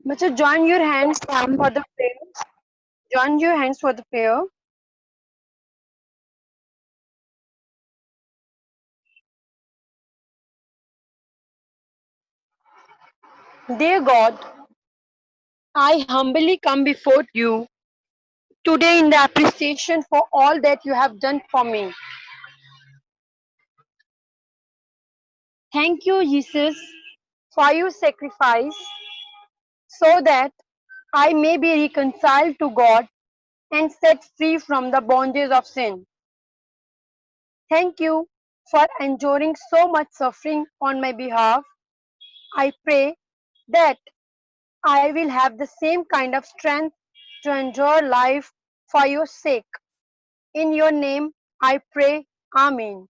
Bachcha, join your hands for the prayer. Join your hands for the prayer. Dear God, I humbly come before you today in the appreciation for all that you have done for me. Thank you, Jesus, for your sacrifice so that I may be reconciled to God and set free from the bondages of sin. Thank you for enduring so much suffering on my behalf. I pray that I will have the same kind of strength to endure life for your sake. In your name, I pray. Amen.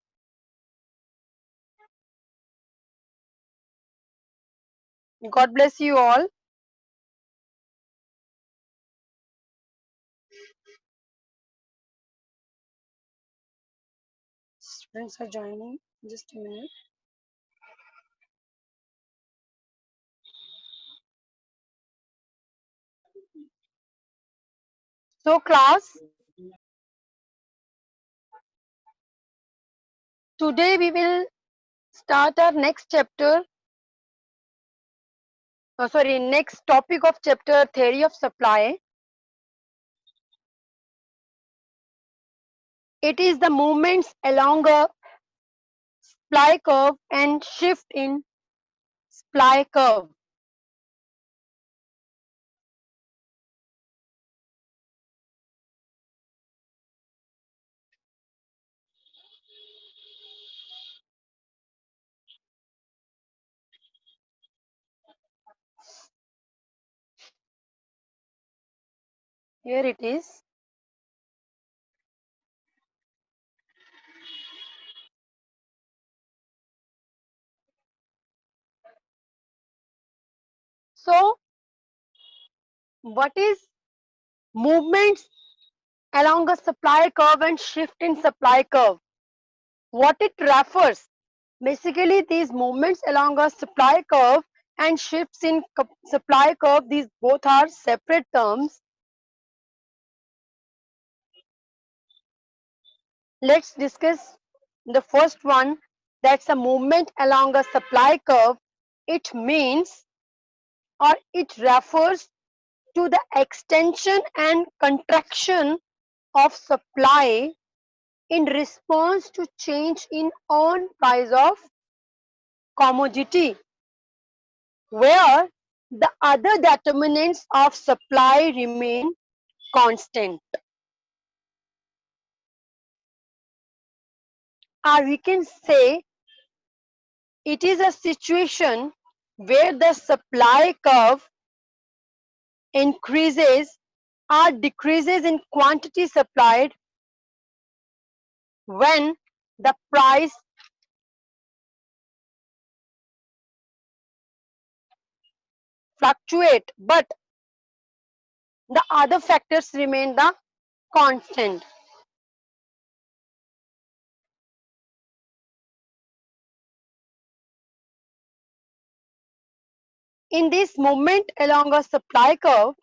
God bless you all. Students are joining. Just a minute. So, class, today we will start our next chapter. Next topic of chapter theory of supply. It is the movements along a supply curve and shift in supply curve. Here it is. So, what is movements along a supply curve and shift in supply curve? What it refers? Basically, these movements along a supply curve and shifts in supply curve, these both are separate terms. Let's discuss the first one. That's a movement along a supply curve. It means or it refers to the extension and contraction of supply in response to change in on price of commodity, where the other determinants of supply remain constant. Or we can say it is a situation where the supply curve increases or decreases in quantity supplied when the price fluctuate, but the other factors remain the constant. In this movement along a supply curve,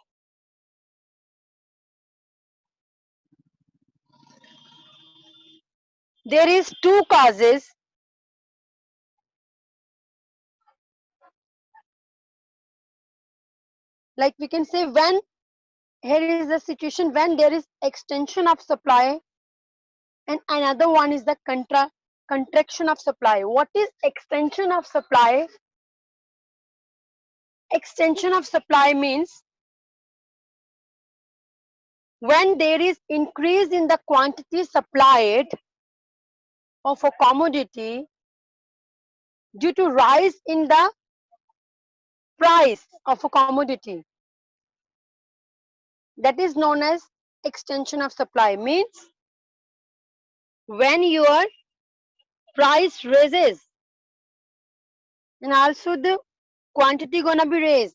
there is two causes. Like we can say when here is the situation when there is extension of supply and another one is the contraction of supply. What is extension of supply? Extension of supply means when there is increase in the quantity supplied of a commodity due to rise in the price of a commodity. That is known as extension of supply. Means when your price raises and also the quantity gonna be raised.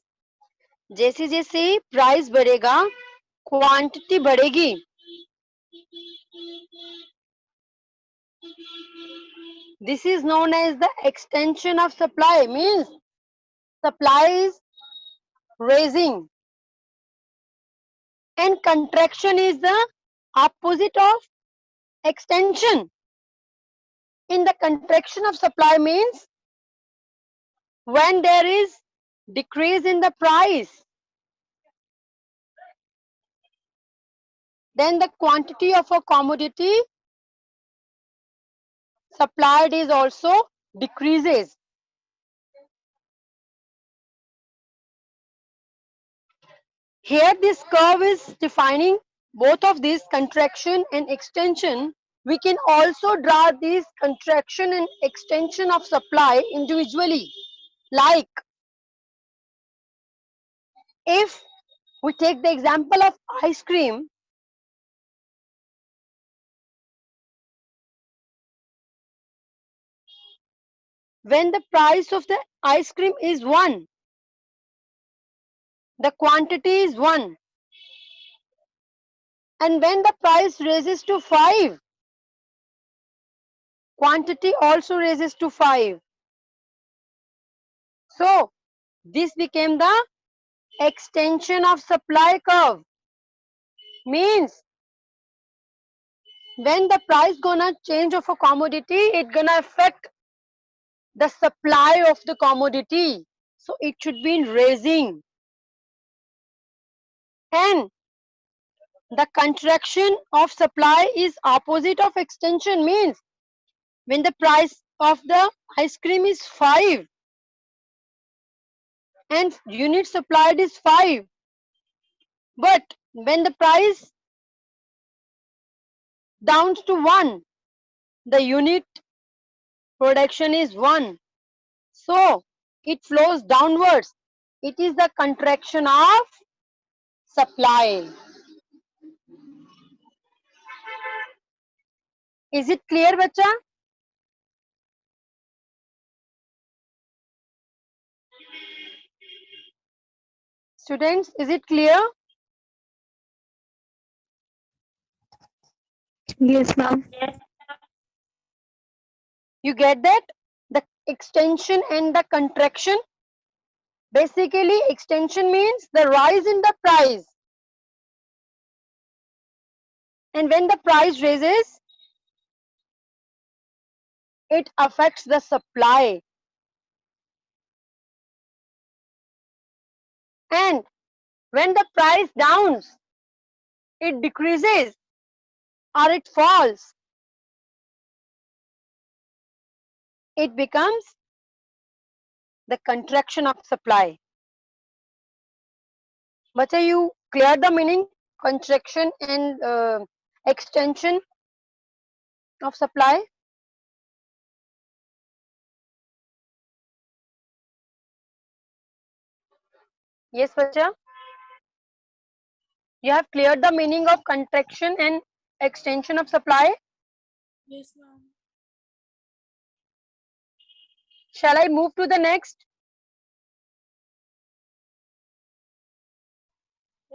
जैसे जैसे price बढ़ेगा quantity बढ़ेगी. This is known as the extension of supply. Means supply is raising, and contraction is the opposite of extension. In the contraction of supply means when there is decrease in the price, then the quantity of a commodity supplied is also decreases. Here this curve is defining both of these, contraction and extension. We can also draw this contraction and extension of supply individually. Like if we take the example of ice cream, when the price of the ice cream is 1, the quantity is 1, and when the price raises to 5, quantity also raises to 5. So this became the extension of supply curve. Means when the price gonna change of a commodity, it gonna affect the supply of the commodity. So it should be in raising. And the contraction of supply is opposite of extension. Means when the price of the ice cream is 5 and unit supplied is 5, but when the price downs to 1, the unit production is 1. So it flows downwards. It is the contraction of supply. Is it clear, bacha? Students, is it clear? Yes, ma'am. You get that? The extension and the contraction. Basically, extension means the rise in the price. And when the price raises, it affects the supply. And when the price downs, it decreases or it falls. It becomes the contraction of supply. Bacha, you clear the meaning contraction and extension of supply? Yes, bacha. You have cleared the meaning of contraction and extension of supply. Yes, ma'am. Shall I move to the next?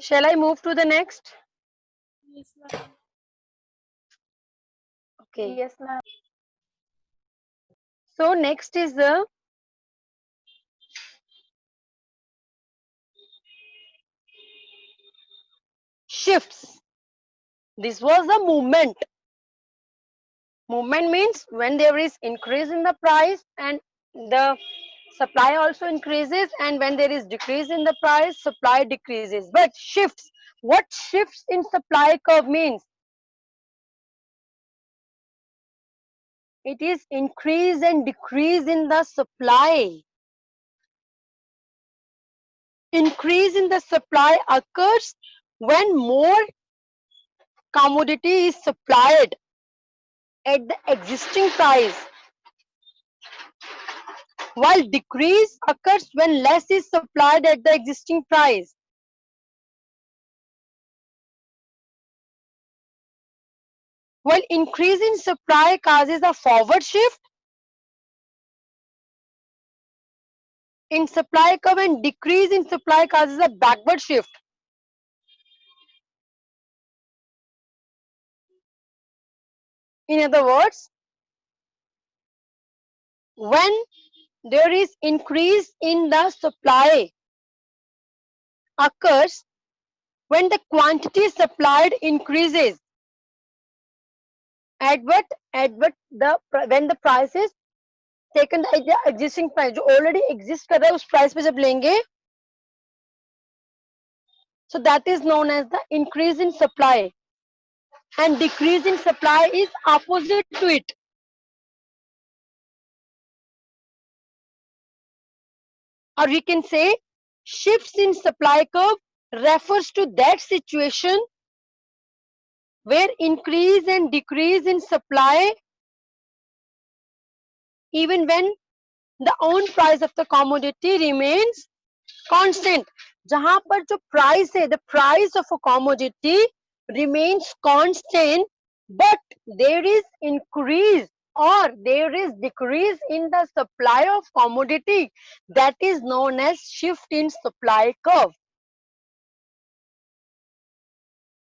Shall I move to the next? Yes, ma'am. Okay. Yes, ma'am. So next is the shifts. This was the movement. Movement means when there is increase in the price and the supply also increases, and when there is decrease in the price, supply decreases. But shifts, what shifts in supply curve means? It is increase and decrease in the supply. Increase in the supply occurs when more commodity is supplied at the existing price, while decrease occurs when less is supplied at the existing price. While increase in supply causes a forward shift in supply curve, and decrease in supply causes a backward shift. In other words, when there is increase in the supply, occurs when the quantity supplied increases. At what the when the price is taken, the existing price जो already exist कर रहा है उस price पे जब लेंगे, so that is known as the increase in supply, and decrease in supply is opposite to it. Or we can say shifts in supply curve refers to that situation where increase and decrease in supply even when the own price of the commodity remains constant. जहां पर जो price है, the price of a commodity remains constant, but there is increase or there is decrease in the supply of commodity, that is known as shift in supply curve.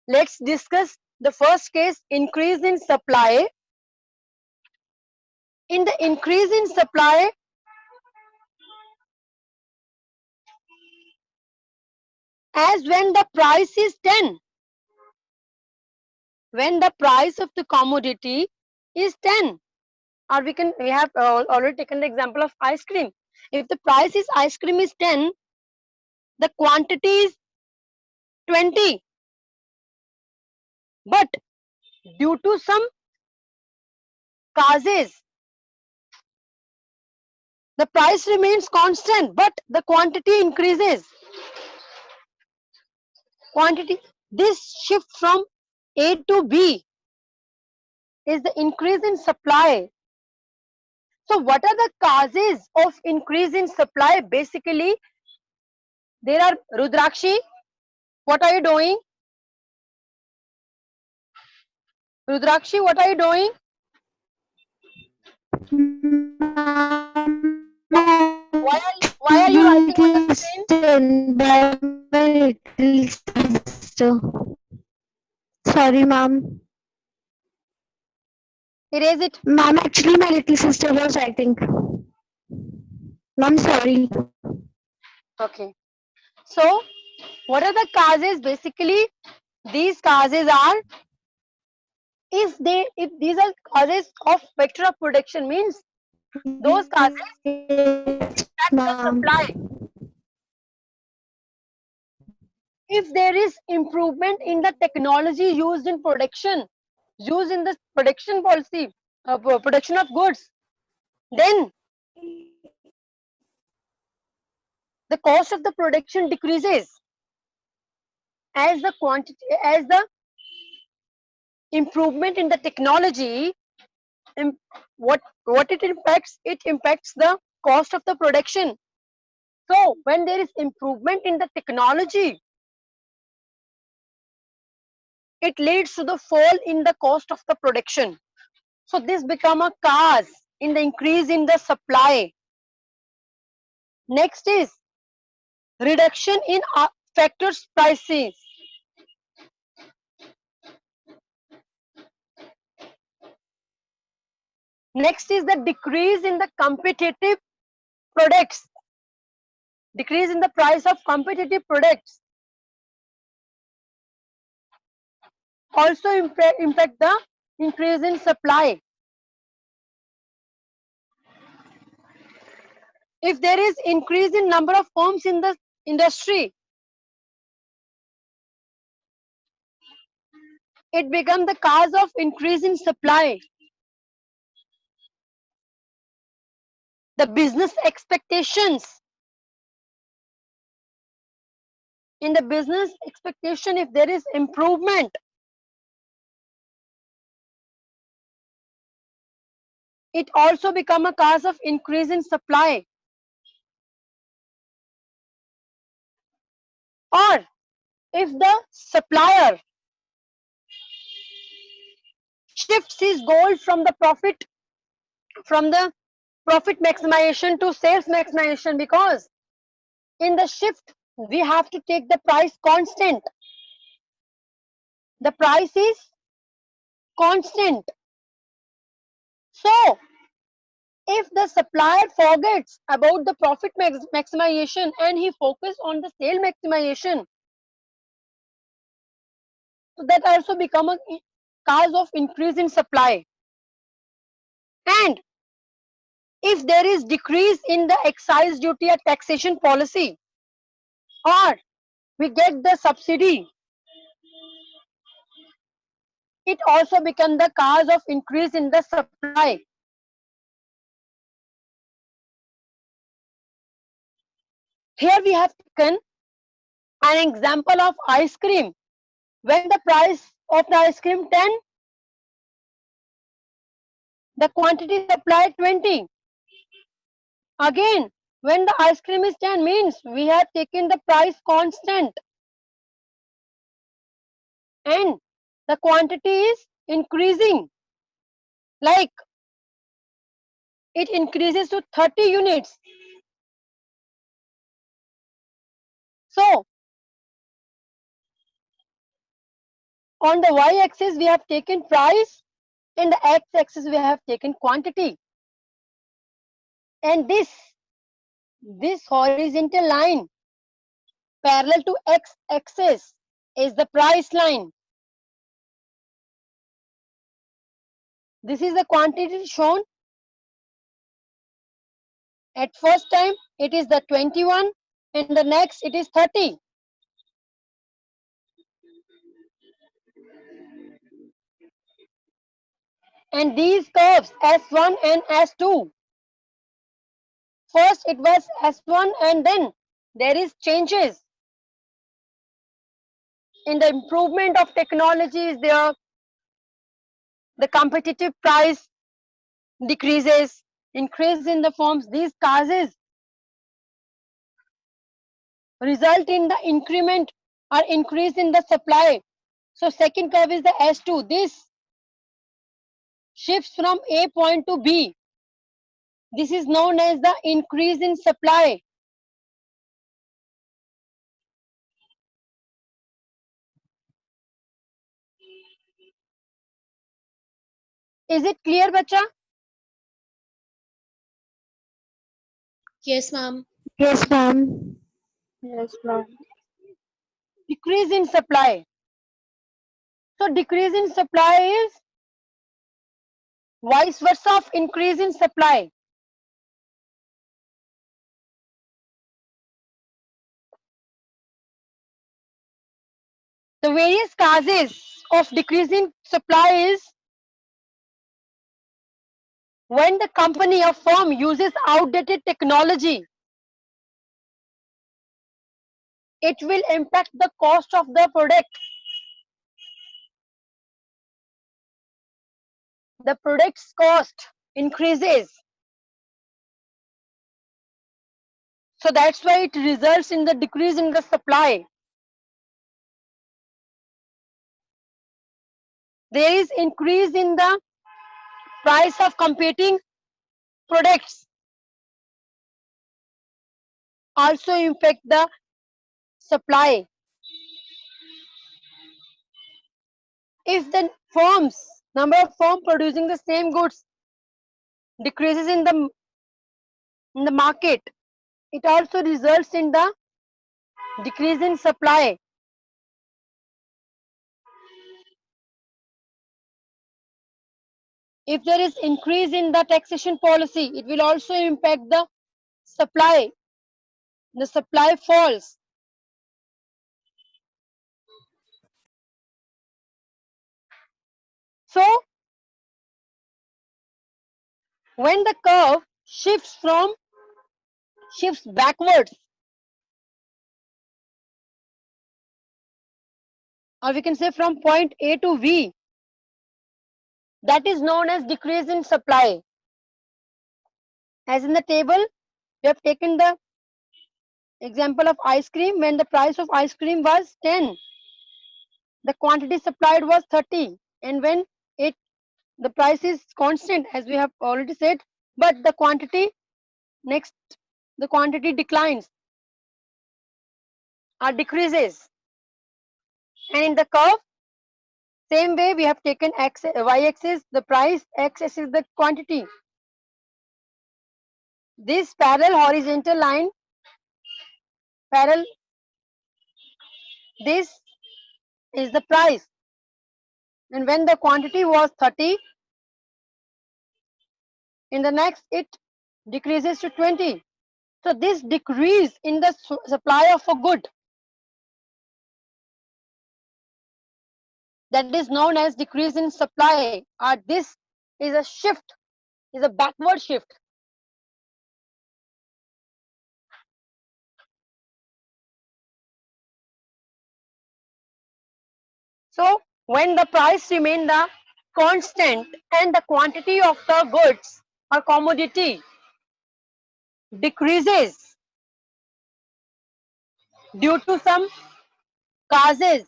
Let's discuss the first case, increase in supply. In the increase in supply, as when the price is 10, when the price of the commodity is 10, or we have already taken the example of ice cream. If the price is ice cream is 10, the quantity is 20, but due to some causes, the price remains constant, but the quantity increases. Quantity, this shift from A to B is the increase in supply. So what are the causes of increase in supply? Basically, there are Rudrakshi. What are you doing? Rudrakshi, what are you doing? Why are you writing on the screen? By my little sister. Sorry, ma'am. Erase it. Ma'am, actually, my little sister was writing. Ma'am, sorry. Okay. So, what are the causes? Basically, these causes are, if these are causes of vector of production, means those causes Yes, impact the ma'am. supply. If there is improvement in the technology used in production, used in the production policy, production of goods, then the cost of the production decreases. As the quantity, as the improvement in the technology, im- what it impacts the cost of the production. So when there is improvement in the technology, it leads to the fall in the cost of the production. So this become a cause in the increase in the supply. Next is reduction in factors prices. Next is the decrease in the competitive products. Decrease in the price of competitive products also impact the increase in supply. If there is increase in number of firms in the industry, it becomes the cause of increase in supply. The business expectations. In the business expectation, if there is improvement, it also become a cause of increase in supply. Or if the supplier shifts his goal from the profit maximization to sales maximization, because in the shift we have to take the price constant. The price is constant. So If the supplier forgets about the profit maximization and he focuses on the sale maximization, so that also become a cause of increase in supply. And if there is decrease in the excise duty or taxation policy, or we get the subsidy, it also become the cause of increase in the supply. Here we have taken an example of ice cream. When the price of the ice cream 10, the quantity supplied 20. Again, when the ice cream is 10 means we have taken the price constant and the quantity is increasing, like it increases to 30 units. So on the y-axis we have taken price and the x-axis we have taken quantity, and this horizontal line parallel to x-axis is the price line. This is the quantity shown. At first time it is the 21 and the next it is 30. And these curves S1 and S2. First it was S1 and then there is changes in the improvement of technology is there, the competitive price decreases, increase in the forms. These causes result in the increment or increase in the supply. So second curve is the S2. This shifts from A point to B. This is known as the increase in supply. Is it clear, bacha? Yes, ma'am. Yes, ma'am. Yes, ma'am. Decrease in supply. So decrease in supply is vice versa of increase in supply. The various causes of decreasing supply is when the company or firm uses outdated technology, it will impact the cost of the product. The product's cost increases. So that's why it results in the decrease in the supply. There is increase in the price of competing products, also impact the supply. If the firms, number of firms producing the same goods decreases in the market, it also results in the decrease in supply. If there is increase in the taxation policy, it will also impact the supply. The supply falls. So when the curve shifts backwards, or we can say from point A to V, that is known as decrease in supply. As in the table, we have taken the example of ice cream. When the price of ice cream was 10, the quantity supplied was 30, and when it the price is constant, as we have already said, but the quantity next the quantity declines or decreases. And in the curve, same way we have taken y axis the price, x axis the quantity. This parallel horizontal line, parallel, this is the price. And when the quantity was 30, in the next it decreases to 20. So this decrease in the supply of a good, that is known as decrease in supply, or this is a shift, is a backward shift. So when the price remain the constant and the quantity of the goods or commodity decreases due to some causes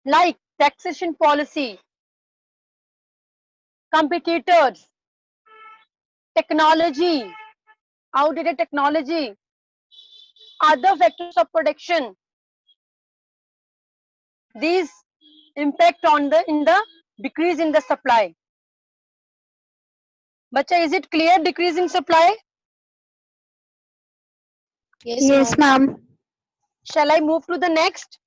like taxation policy, competitors, technology, outdated technology, other factors of production, these impact on the in the decrease in the supply. Bacha, is it clear decrease in supply? Yes, Yes, ma'am. ma'am. Shall I move to the next?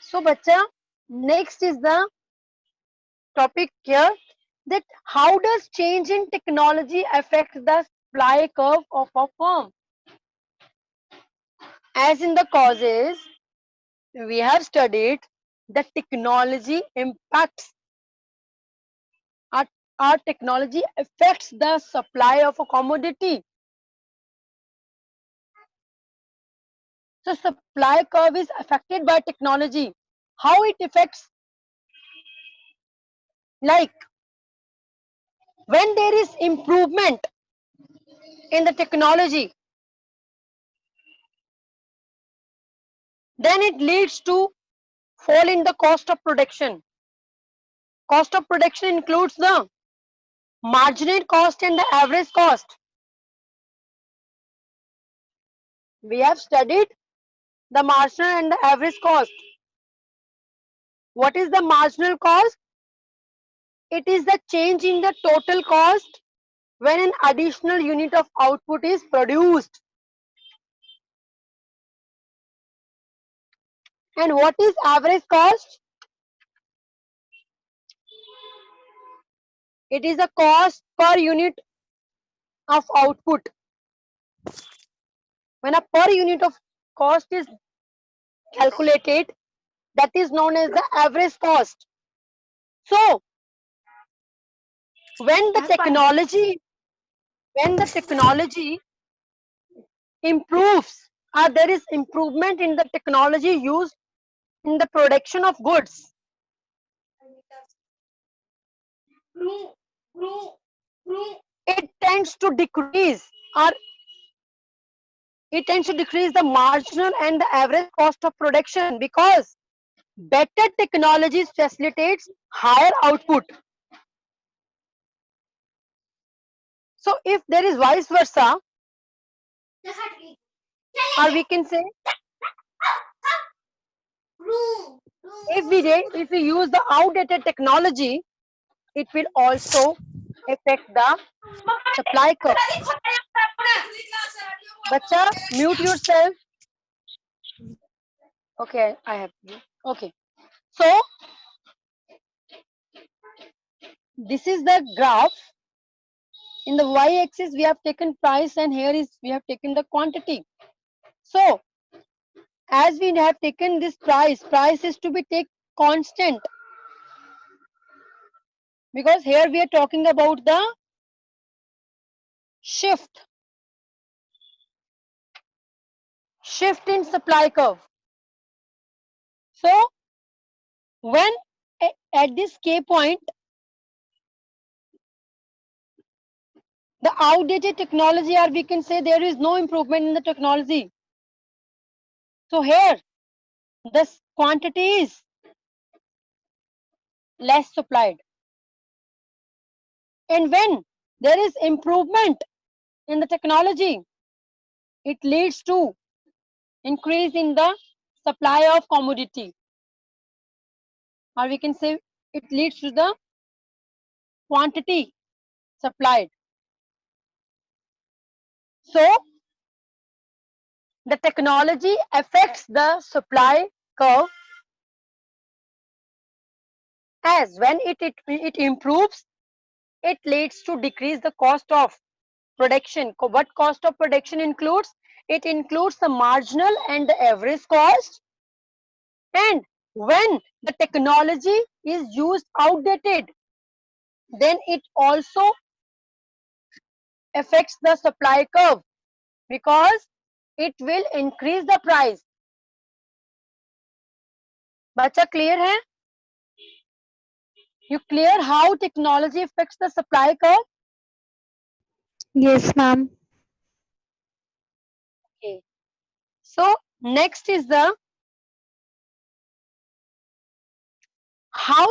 So bacha, next is the topic here, that how does change in technology affect the supply curve of a firm? As in the causes, we have studied that technology impacts, our, our technology affects the supply of a commodity. So supply curve is affected by technology. How it affects? Like when there is improvement in the technology, then it leads to fall in the cost of production. Cost of production includes the marginal cost and the average cost. We have studied the marginal and the average cost. What is the marginal cost? It is the change in the total cost when an additional unit of output is produced. And what is average cost? It is the cost per unit of output. When a per unit of cost is calculated, that is known as the average cost. So when the technology when the technology improves, or there is improvement in the technology used in the production of goods, it tends to decrease, or it tends to decrease the marginal and the average cost of production, because better technologies facilitates higher output. So if there is vice versa, or we can say, if we use the outdated technology, it will also affect the supply curve. Bacha, mute yourself. Okay, I have. Okay, so this is the graph. In the y-axis, we have taken price, and here is we have taken the quantity. So as we have taken this price is to be take constant, because here we are talking about the shift shift in supply curve. So when at this K point, the outdated technology, or we can say there is no improvement in the technology. So here this quantity is less supplied. And when there is improvement in the technology, it leads to increase in the supply of commodity, or we can say it leads to the quantity supplied. So the technology affects the supply curve, as when it improves, it leads to decrease the cost of production. What cost of production includes? It includes the marginal and the average cost. And when the technology is used outdated, then it also affects the supply curve, because it will increase the price. बच्चा clear है? You clear how technology affects the supply curve? Yes, ma'am. Okay. So next is the how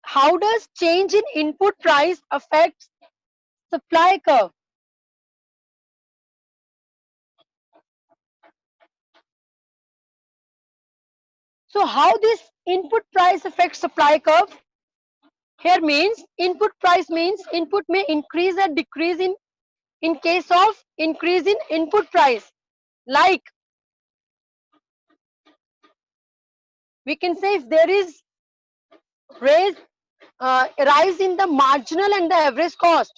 how does change in input price affect supply curve? So how this input price affects supply curve? Here means input price means input may increase or decrease in case of increase in input price. Like we can say if there is raise rise in the marginal and the average cost,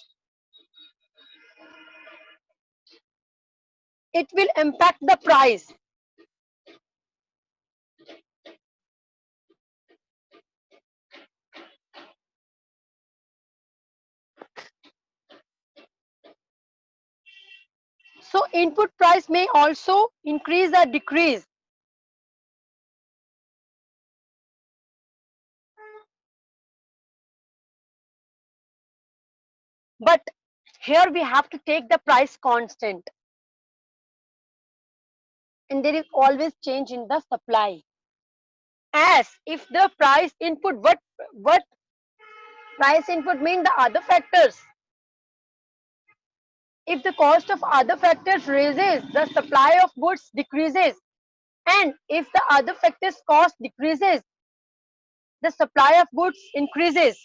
it will impact the price. So input price may also increase or decrease. But here we have to take the price constant, and there is always change in the supply. As if the price input, what price input mean? The other factors. If the cost of other factors raises, the supply of goods decreases. And if the other factors cost decreases, the supply of goods increases.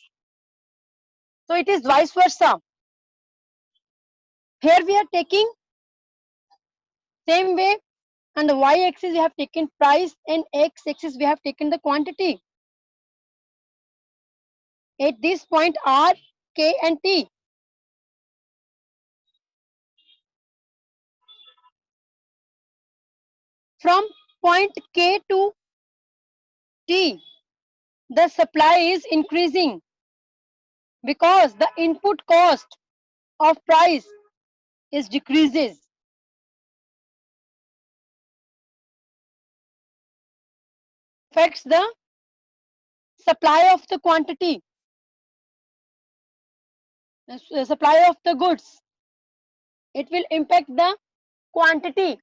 So it is vice versa. Here we are taking same way, and the y-axis we have taken price, and x-axis we have taken the quantity. At this point R, K and T. From point K to T, the supply is increasing because the input cost of price is decreases. Affects the supply of the quantity, supply of the goods. It will impact the quantity.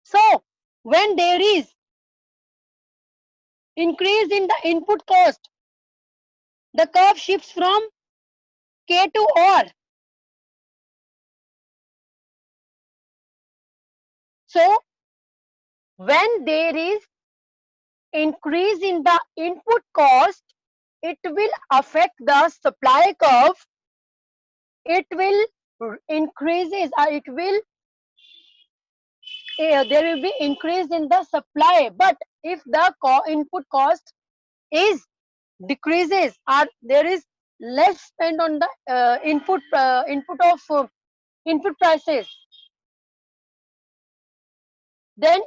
So when there is increase in the input cost, the curve shifts from K to R. So when there is increase in the input cost, it will affect the supply curve. It will increases, or it will there will be increase in the supply. But if the input cost is decreases, or there is less spend on the input of input prices, then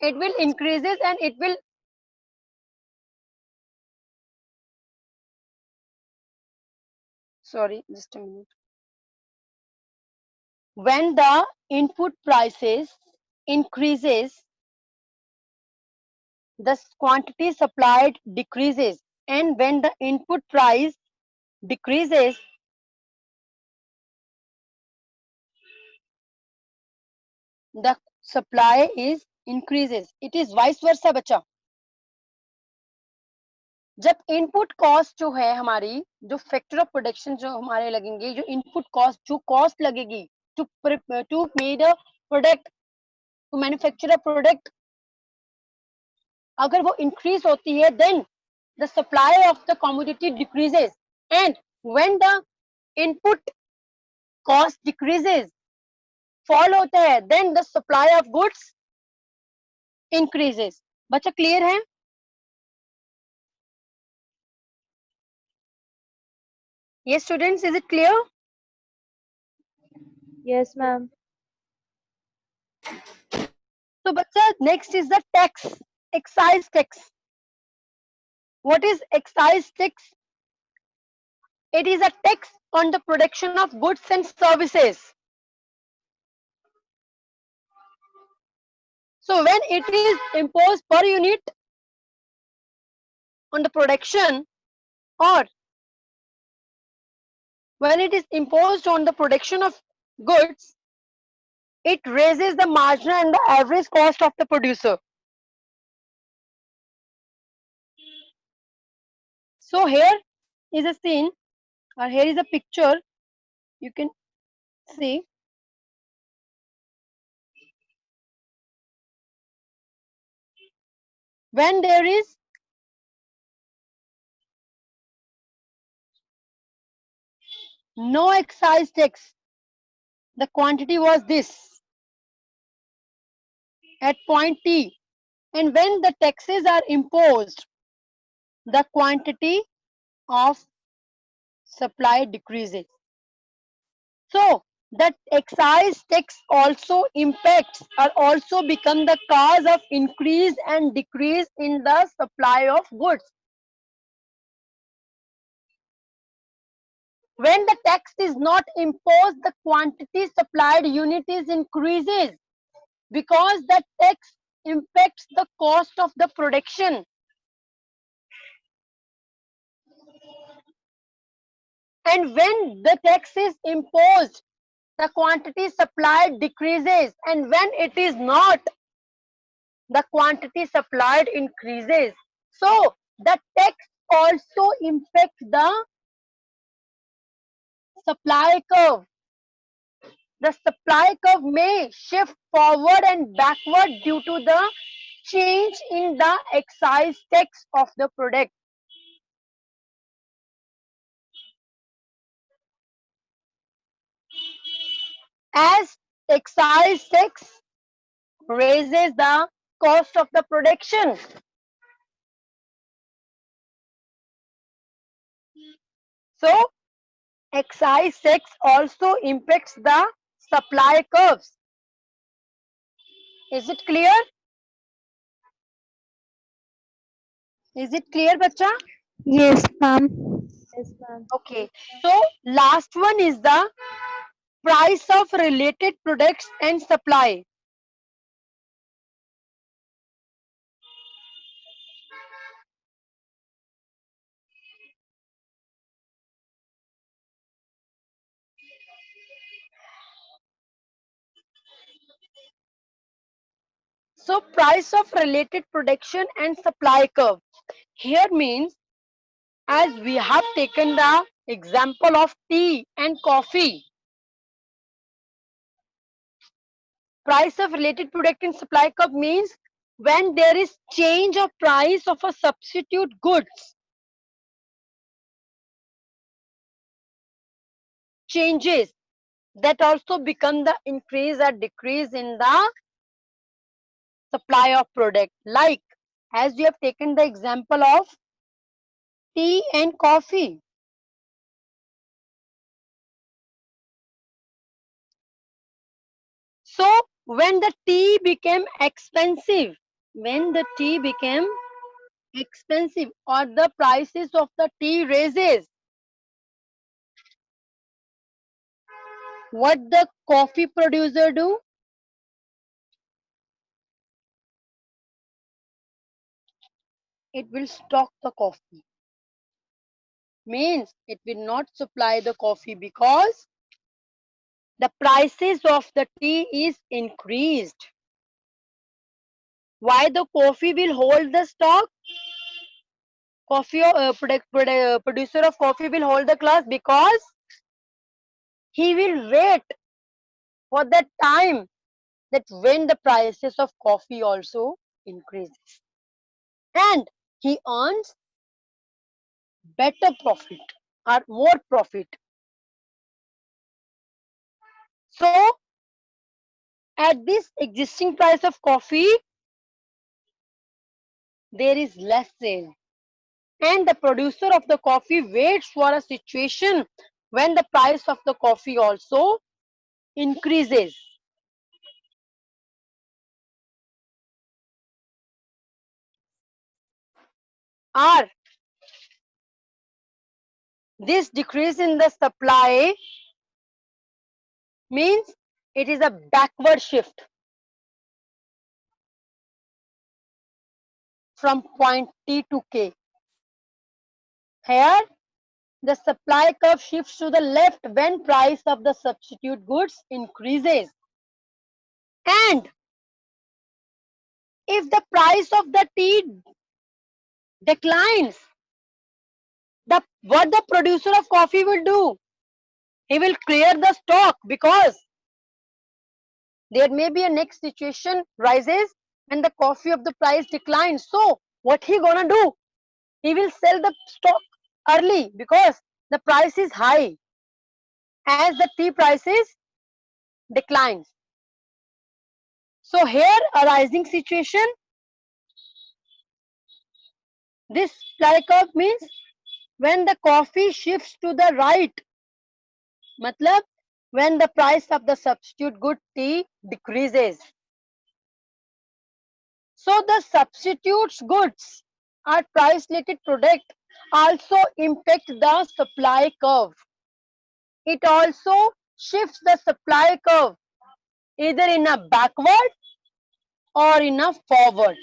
it will increases, and it will, sorry, just a minute. When the input prices increases, the quantity supplied decreases, and when the input price decreases, the supply is increases. It is vice versa, bacha. जब input cost जो है हमारी, जो factor of production जो हमारे लगेंगे, जो input cost, जो कॉस्ट लगेगी to to made a product, to manufacture a product, अगर वो इंक्रीज होती है, then the supply of the commodity decreases, and when the input cost decreases, fall होता है, then the supply of goods increases. बच्चा clear है? ये students, is it clear? Yes, ma'am. तो बच्चा next is the tax, excise tax. What is excise tax? It is a tax on the production of goods and services. So when it is imposed per unit on the production, or when it is imposed on the production of goods, it raises the marginal and the average cost of the producer. So here is a scene, or here is a picture. You can see when there is no excise tax, the quantity was this at point T, and when the taxes are imposed, the quantity of supply decreases. So that excise tax also impacts or also become the cause of increase and decrease in the supply of goods. When the tax is not imposed, the quantity supplied unit is increases, because the tax impacts the cost of the production. And when the tax is imposed, the quantity supplied decreases, and when it is not, the quantity supplied increases. So the tax also impacts the supply curve. The supply curve may shift forward and backward due to the change in the excise tax of the product. As excise tax raises the cost of the production, so excise tax also impacts the supply curves. Is it clear? Is it clear, bacha? Yes, ma'am. Okay. So last one is the price of related products and supply. So price of related production and supply curve. Here means, as we have taken the example of tea and coffee, price of related product and supply curve means when there is change of price of a substitute goods, changes, that also become the increase or decrease in the supply of product. Like, as we have taken the example of tea and coffee. So when the tea became expensive, when the tea became expensive, or the prices of the tea raises, what the coffee producer do? It will stock the coffee. Means it will not supply the coffee because the prices of the tea is increased. Why the coffee will hold the stock? producer of coffee will hold the class because he will wait for that time that when the prices of coffee also increases and he earns better profit or more profit. So at this existing price of coffee, there is less sale. And the producer of the coffee waits for a situation when the price of the coffee also increases. Or this decrease in the supply means it is a backward shift from point T to K. Here, the supply curve shifts to the left when price of the substitute goods increases. And if the price of the tea declines, what the producer of coffee will do? He will clear the stock because there may be a next situation rises and the coffee of the price declines. So what he gonna do? He will sell the stock early because the price is high as the tea prices declines. So here a rising situation, this supply curve means when the coffee shifts to the right, matlab when the price of the substitute good tea decreases. So the substitutes goods or price related product also impact the supply curve. It also shifts the supply curve either in a backward or in a forward.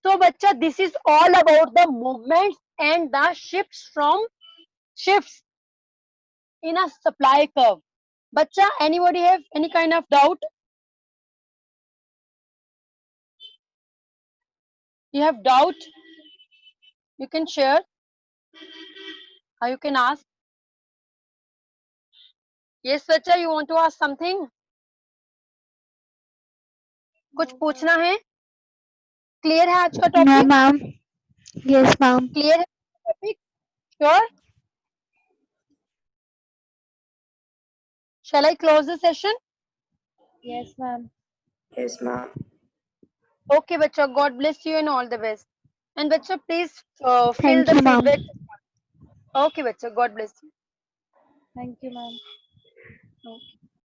So bacha, this is all about the movements and the shifts in a supply curve. Bacha, anybody have any kind of doubt? You have doubt? You can share or you can ask. Yes bacha, you want to ask something? कुछ पूछना है? Clear है आज का No, topic? ma'am. Yes, ma'am. Clear है topic? Sure? Shall I close the session? Yes, ma'am. Yes, ma'am. Okay, bacha. God bless you and all the best. And bacha, please fill Thank the you, ma'am. feedback. Okay, bacha. God bless you. Thank you, ma'am. Okay.